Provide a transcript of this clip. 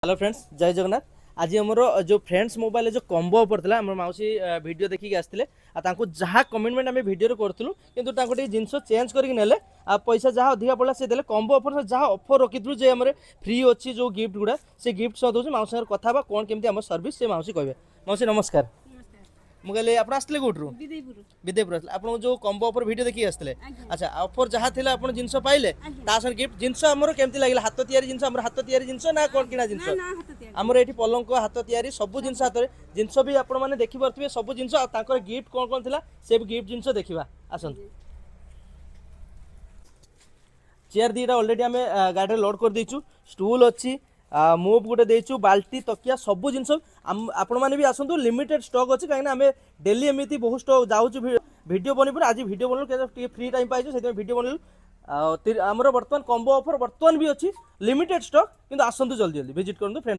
Hello friends, जय जगन्नाथ। आज आमर जो फ्रेंड्स मोबाइल जो कॉम्बो ऑफर था आम मौसी वीडियो देखिक आसते जहाँ कमिटमेंट आम वीडियो करूँ कि जिनस चेंज करके पैसा जहाँ अधिका पड़ा से कॉम्बो ऑफर जहाँ ऑफर रखी जे आम फ्री अच्छी जो गिफ्ट गुड़ा से गिफ्ट सह दूसरी मौसी कथा कौन केमी आम सर्विस से मौसी कहे। मौसी नमस्कार। मुझे आप आसते कौटू विदेपुर आप जो कॉम्बो ऑफर वीडियो देखिए आसते। अच्छा, ऑफर जहाँ थी आप जिनस पाइले गिफ्ट जिनस आमर केमती लगे हाथ तैयारी जिनस हाथ तैयारी जिनस ना कौन किना जिनस आमर ये पलंक हाथ तैयारी सब जिन हाथ में जिनस भी आपने देखिपे सब जिन गिफ्ट कौन कौन थी से गिफ्ट जिनस देखा आसत। चेयर दीटा अलरेडी आम गाड़ी लोड कर देचु, स्टूल अच्छी मूव गोटे देचु, बाल्टी तकिया सब जिन आपण मैंने भी आसतु लिमिटेड स्टॉक अच्छी कहीं आम डेली एमती बहुत स्टॉक जाऊँ वीडियो बन आज वीडियो बनलु फ्री टाइम पाइछु से वीडियो बनलु आमर बर्तमान कॉम्बो ऑफर बर्तमान भी अच्छी लिमिटेड स्टॉक किंतु आसतु जल्दी जल्दी विजिट करूँ फ्रेंड।